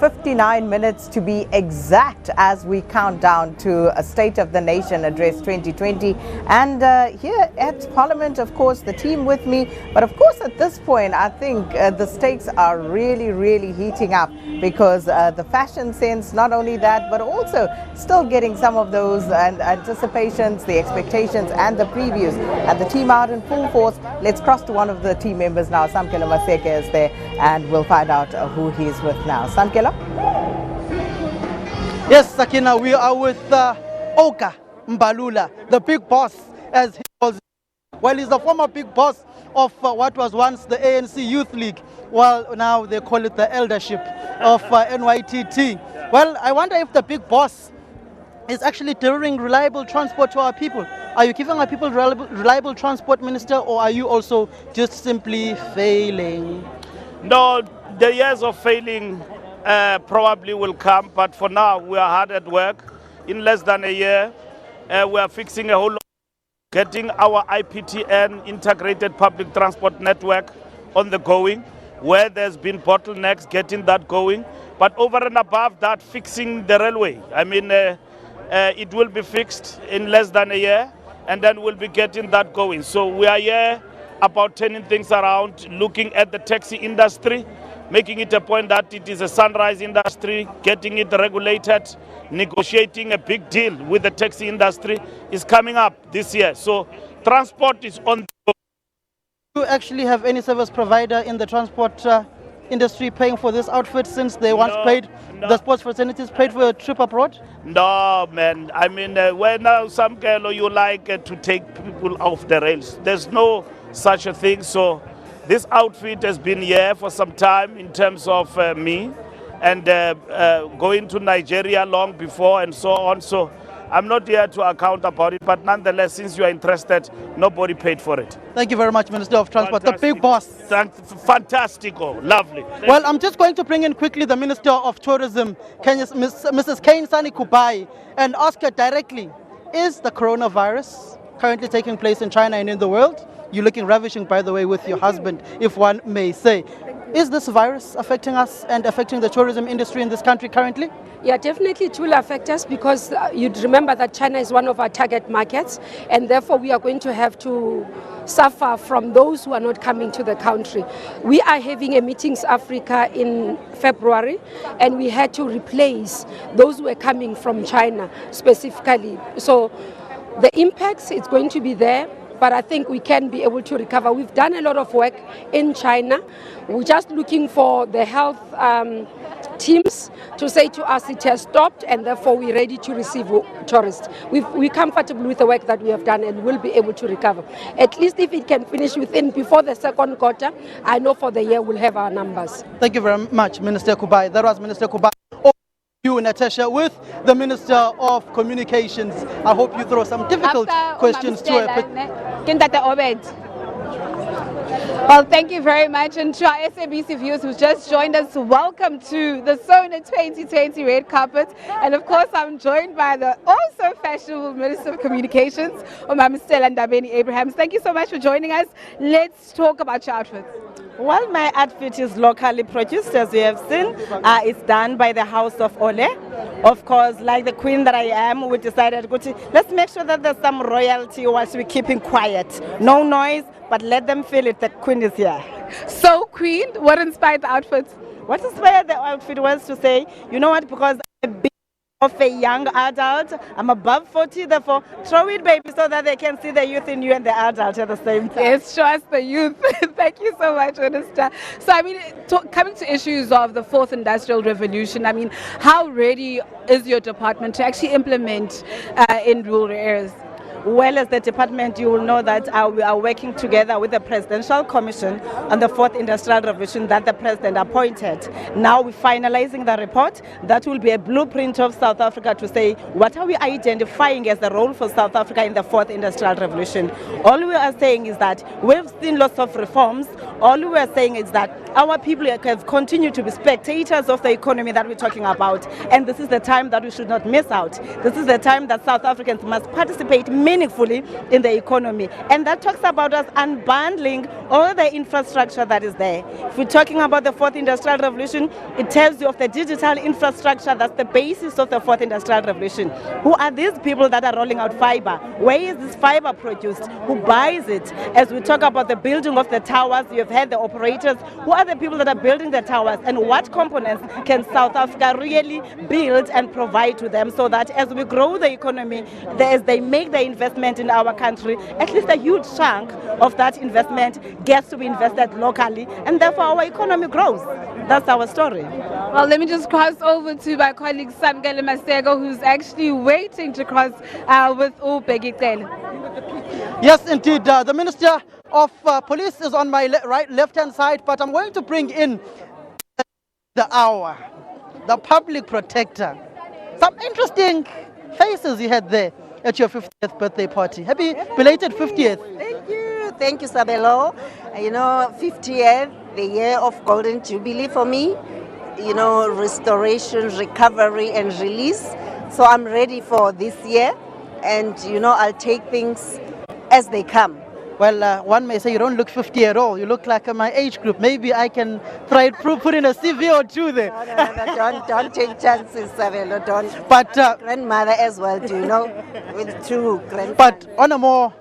59 minutes to be exact as we count down to a State of the Nation Address 2020. And here at Parliament, of course, the team with me. But of course, at this point, I think the stakes are really heating up because the fashion sense, not only that, but also still getting some of those anticipations, the expectations and the previews. And the team out in full force. Let's cross to one of the team members now. Samkela Maseke is there and we'll find out who he's with now. Samkela? Yes, Sakina, we are with Oka Mbalula, the big boss, as he calls it. Well, he's the former big boss of what was once the ANC Youth League. Well, now they call it the eldership of NYTT. Well, I wonder if the big boss is actually delivering reliable transport to our people. Are you giving our people reliable transport, Minister, or are you also just simply failing? No, the years of failing probably will come, but for now we are hard at work. In less than a year, we are fixing a whole lot, getting our IPTN, Integrated Public Transport Network, on the going, where there's been bottlenecks, getting that going. But over and above that, fixing the railway. I mean, it will be fixed in less than a year, and then we'll be getting that going. So we are here about turning things around, looking at the taxi industry, making it a point that it is a sunrise industry, getting it regulated, negotiating a big deal with the taxi industry is coming up this year. So transport is on the go. Do you actually have any service provider in the transport industry paying for this outfit since they once paid, the sports facilities paid for a trip abroad? No, man. I mean, when now some girl you like to take people off the rails, there's no such a thing. So this outfit has been here for some time in terms of me and going to Nigeria long before and so on. So I'm not here to account about it, but nonetheless, since you are interested, nobody paid for it. Thank you very much, Minister of Transport, the big boss. Fantastico, lovely. Well, I'm just going to bring in quickly the Minister of Tourism, Kenya's Mrs. Sani Kubai, and ask her directly, is the coronavirus currently taking place in China and in the world? You're looking ravishing, by the way, with your husband, if one may say. Is this virus affecting us and affecting the tourism industry in this country currently? Yeah, definitely it will affect us because you'd remember that China is one of our target markets, and therefore we are going to have to suffer from those who are not coming to the country. We are having a Meetings Africa in February, and we had to replace those who were coming from China specifically. So the impacts, it's going to be there, but I think we can be able to recover. We've done a lot of work in China. We're just looking for the health teams to say to us it has stopped, and therefore we're ready to receive tourists. We're comfortable with the work that we have done and will be able to recover. At least if it can finish before the second quarter, I know for the year we'll have our numbers. Thank you very much, Minister Kubai. That was Minister Kubai. You, Natasha, with the Minister of Communications. I hope you throw some difficult questions to her. Well, thank you very much. And to our SABC viewers who just joined us, welcome to the SONA 2020 red carpet. And of course, I'm joined by the also fashionable Minister of Communications, Stella Ndabeni-Abrahams. Thank you so much for joining us. Let's talk about your outfits. Well, my outfit is locally produced, as you have seen. It's done by the House of Ole. Of course, like the queen that I am, we decided, let's make sure that there's some royalty whilst we're keeping quiet. No noise, but let them feel it, the queen is here. So, queen, what inspired the outfit? What inspired the outfit was to say, you know what, because I'm a bit of a young adult, I'm above 40, therefore throw it, baby, so that they can see the youth in you and the adult at the same time. Yes, show us the youth. Thank you so much, Minister. So, I mean, coming to issues of the fourth industrial revolution, I mean, how ready is your department to actually implement in rural areas? Well, as the department, you will know that we are working together with the Presidential Commission on the Fourth Industrial Revolution that the President appointed. Now we're finalizing the report. That will be a blueprint of South Africa to say what are we identifying as the role for South Africa in the Fourth Industrial Revolution. All we are saying is that we've seen lots of reforms. All we are saying is that our people have continued to be spectators of the economy that we're talking about. And this is the time that we should not miss out. This is the time that South Africans must participate meaningfully in the economy. And that talks about us unbundling all the infrastructure that is there. If we're talking about the fourth industrial revolution, it tells you of the digital infrastructure that's the basis of the fourth industrial revolution. Who are these people that are rolling out fiber? Where is this fiber produced? Who buys it? As we talk about the building of the towers, you've had the operators. Who are the people that are building the towers, and what components can South Africa really build and provide to them, so that as we grow the economy, as they make the investment in our country, at least a huge chunk of that investment gets to be invested locally, and therefore our economy grows. That's our story. Well, let me just cross over to my colleague Samkele Masego, who's actually waiting to cross with Ubhekicele. Yes, indeed. The Minister of Police is on my left-hand side, but I'm going to bring in the hour, the public protector. Some interesting faces you had there at your 50th birthday party. Happy belated 50th. Thank you, Sabelo. 50th, the year of Golden Jubilee for me. Restoration, recovery, and release. So I'm ready for this year, and I'll take things as they come. Well, one may say you don't look 50 at all. You look like my age group. Maybe I can try to put in a CV or two there. No, don't take chances, Savelo. Don't. But grandmother as well, with two grandsons. But on a more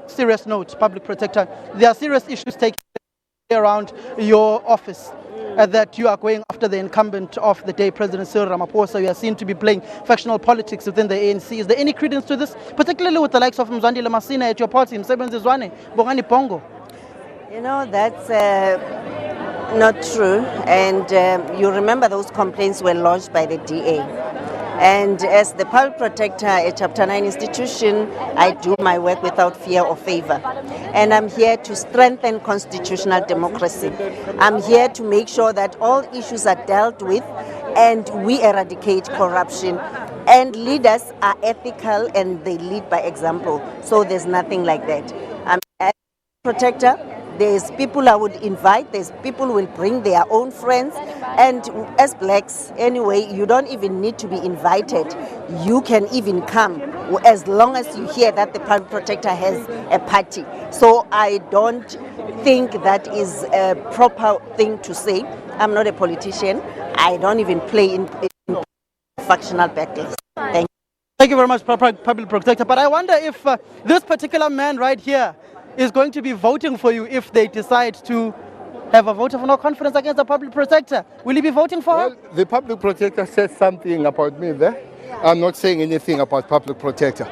serious note, public protector, there are serious issues taking place around your office. That you are going after the incumbent of the day, President Cyril Ramaphosa. You are seen to be playing factional politics within the ANC. Is there any credence to this, particularly with the likes of Mzwandile Masina at your party, Msebenzi Zwane, Bongani Pongo? That's not true. And you remember those complaints were lodged by the DA. And as the public protector at Chapter 9 institution, I do my work without fear or favor. And I'm here to strengthen constitutional democracy. I'm here to make sure that all issues are dealt with and we eradicate corruption. And leaders are ethical and they lead by example. So there's nothing like that. I'm a protector. There's people I would invite, there's people who will bring their own friends, and as blacks, anyway, you don't even need to be invited. You can even come as long as you hear that the public protector has a party. So I don't think that is a proper thing to say. I'm not a politician. I don't even play in factional battles. Thank you. Thank you very much, public protector. But I wonder if this particular man right here is going to be voting for you if they decide to have a vote of no confidence against the public protector. Will he be voting for her? The public protector said something about me there. I'm not saying anything about public protector.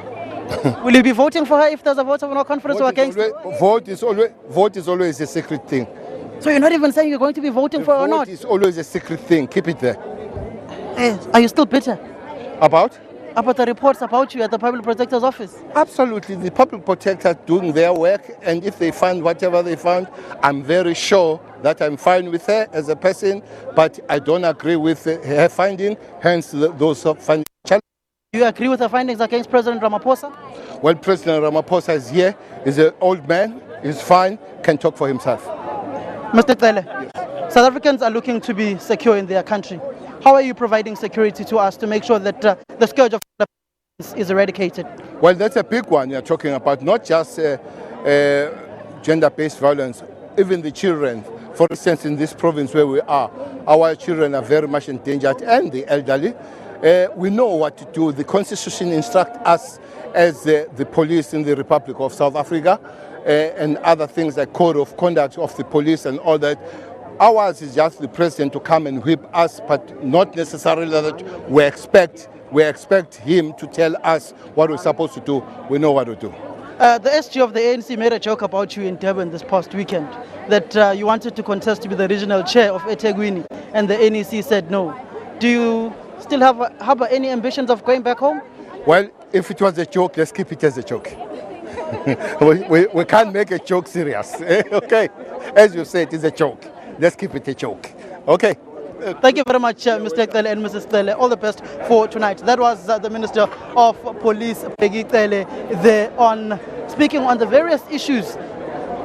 Will you be voting for her if there's a vote of no confidence or against her? Vote is always a secret thing. So you're not even saying you're going to be voting for her or not? Vote is always a secret thing. Keep it there. Are you still bitter? About the reports about you at the public protector's office? Absolutely. The public protector doing their work, and if they find whatever they found, I'm very sure that I'm fine with her as a person, but I don't agree with her finding, hence those findings. Do you agree with the findings against President Ramaphosa? Well, President Ramaphosa is here, he's an old man, he's fine, can talk for himself. Mr. Tlele, yes. South Africans are looking to be secure in their country. How are you providing security to us to make sure that the scourge of is eradicated? Well, that's a big one you're talking about, not just gender-based violence, even the children. For instance, in this province where we are, our children are very much endangered, and the elderly. We know what to do. The Constitution instructs us as the police in the Republic of South Africa and other things like code of conduct of the police and all that. Ours is just the president to come and whip us, but not necessarily that we expect him to tell us what we're supposed to do. We know what to do. The SG of the ANC made a joke about you in Durban this past weekend, that you wanted to contest to be the regional chair of eThekwini, and the NEC said no. Do you still have any ambitions of going back home? Well, if it was a joke, let's keep it as a joke. we can't make a joke serious. Okay? As you said, it's a joke. Let's keep it a joke. Okay? Thank you very much, Mr. Tlele and Mrs. Tlele. All the best for tonight. That was the Minister of Police, Peggy Tlele, there on speaking on the various issues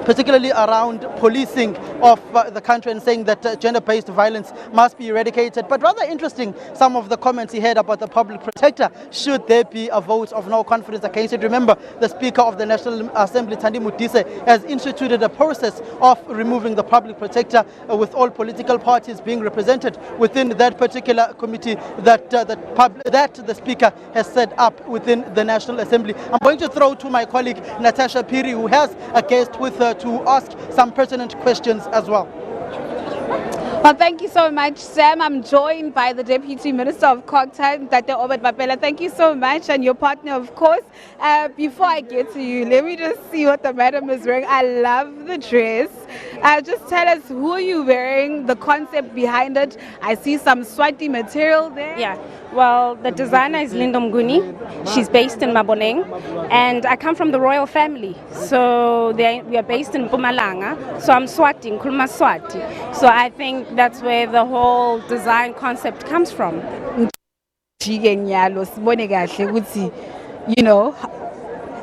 particularly around policing of the country and saying that gender-based violence must be eradicated. But rather interesting, some of the comments he had about the public protector, should there be a vote of no confidence against it. Remember, the Speaker of the National Assembly, Thandi Modise, has instituted a process of removing the public protector with all political parties being represented within that particular committee that the Speaker has set up within the National Assembly. I'm going to throw to my colleague Natasha Piri, who has a guest with her to ask some pertinent questions as well. Well, thank you so much, Sam. I'm joined by the Deputy Minister of Cogta, Tate Obed Mapela. Thank you so much, and your partner, of course. Before I get to you, let me just see what the madam is wearing. I love the dress. Just tell us, who are you wearing, the concept behind it? I see some Swati material there. Yeah, well, the designer is Linda Mguni. She's based in Maboneng, and I come from the royal family. So we are based in Mpumalanga. So I'm Swati, Nkuluma Swati. So I think that's where the whole design concept comes from. You know,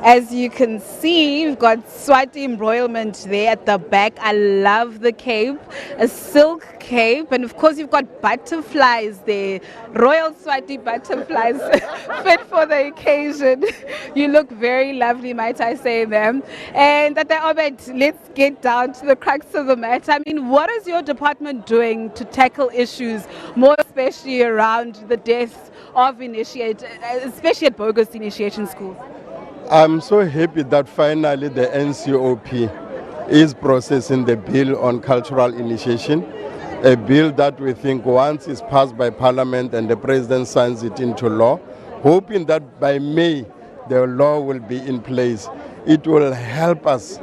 as you can see, you've got Swati embroiderment there at the back. I love the cape, a silk cape, and of course you've got butterflies there, royal Swati butterflies fit for the occasion. You look very lovely, might I say them. And Tate Obed, let's get down to the crux of the matter. I mean, what is your department doing to tackle issues, more especially around the death of especially at bogus initiation schools? I'm so happy that finally the NCOP is processing the bill on cultural initiation, a bill that we think once it's passed by Parliament and the President signs it into law, hoping that by May the law will be in place. It will help us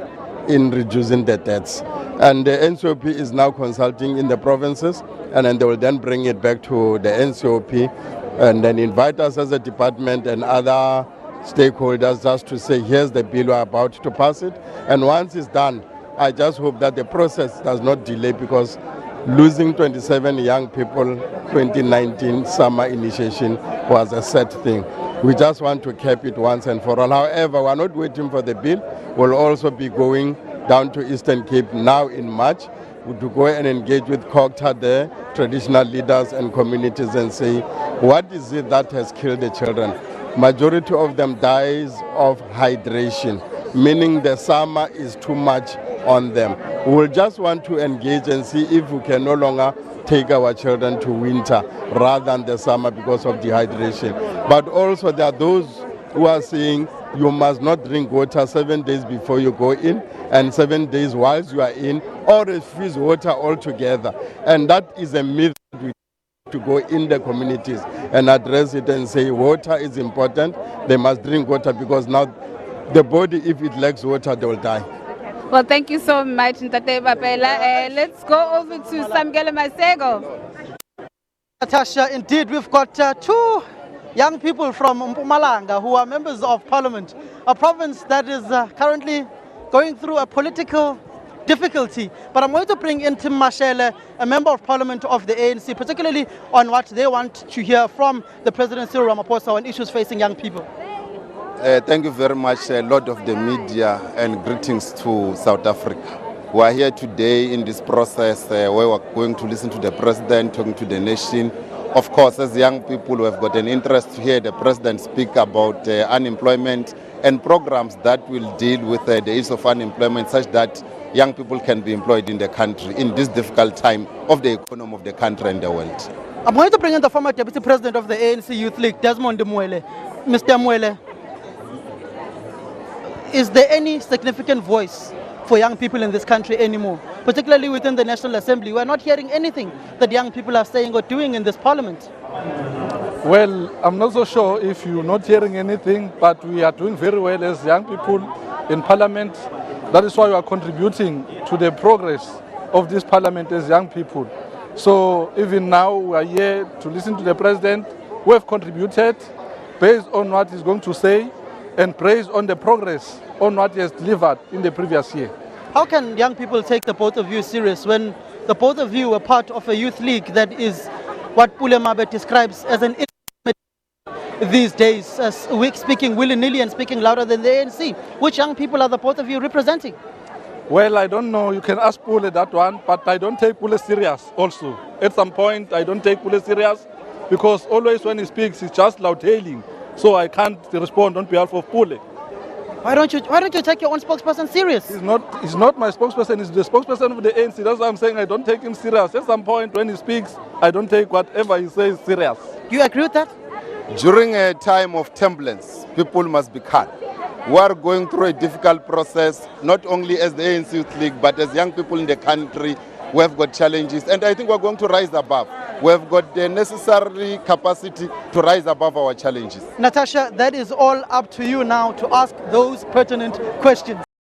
in reducing the deaths. And the NCOP is now consulting in the provinces, and then they will then bring it back to the NCOP and then invite us as a department and other stakeholders just to say, here's the bill, we're about to pass it. And once it's done, I just hope that the process does not delay, because losing 27 young people 2019 summer initiation was a sad thing. We just want to cap it once and for all. However, we're not waiting for the bill. We'll also be going down to Eastern Cape now in March to go and engage with Cogta there, traditional leaders and communities, and say, what is it that has killed the children? Majority of them dies of hydration, meaning the summer is too much on them. We will just want to engage and see if we can no longer take our children to winter rather than the summer because of dehydration. But also there are those who are saying you must not drink water 7 days before you go in and 7 days whilst you are in, or refuse water altogether. And that is a myth that we to go in the communities and address it and say water is important, they must drink water, because now the body, if it lacks water, they will die. Well, thank you so much, Ntate Mapela. Let's go over to Samgele Masego. Natasha, indeed, we've got two young people from Mpumalanga who are members of parliament, a province that is currently going through a political difficulty. But I'm going to bring in Tim Mashele, a member of parliament of the ANC, particularly on what they want to hear from the President Cyril Ramaphosa on issues facing young people. Thank you very much, Lord of the Media, and greetings to South Africa. We are here today in this process where we are going to listen to the President, talking to the nation. Of course, as young people, we have got an interest to hear the President speak about unemployment and programs that will deal with the issue of unemployment, such that young people can be employed in the country in this difficult time of the economy of the country and the world. I'm going to bring in the former Deputy President of the ANC Youth League, Desmond Mwele. Mr. Mwele, is there any significant voice for young people in this country anymore, particularly within the National Assembly? We are not hearing anything that young people are saying or doing in this parliament. Well, I'm not so sure if you're not hearing anything, but we are doing very well as young people in parliament. That is why we are contributing to the progress of this parliament as young people. So even now we are here to listen to the President. We have contributed based on what he's going to say and based on the progress on what he has delivered in the previous year. How can young people take the both of you serious when the both of you are part of a youth league that is what Pule Mabe describes as an these days, speaking willy-nilly and speaking louder than the ANC? Which young people are the both of you representing? Well, I don't know. You can ask Pule that one, but I don't take Pule serious also. At some point, I don't take Pule serious because always when he speaks, he's just loud-hailing. So I can't respond on behalf of Pule. Why don't you take your own spokesperson serious? He's not my spokesperson. He's the spokesperson of the ANC. That's why I'm saying I don't take him serious. At some point when he speaks, I don't take whatever he says serious. Do you agree with that? During a time of turbulence, people must be calm. We are going through a difficult process, not only as the ANC Youth League, but as young people in the country. We have got challenges, and I think we're going to rise above. We have got the necessary capacity to rise above our challenges. Natasha, that is all up to you now to ask those pertinent questions.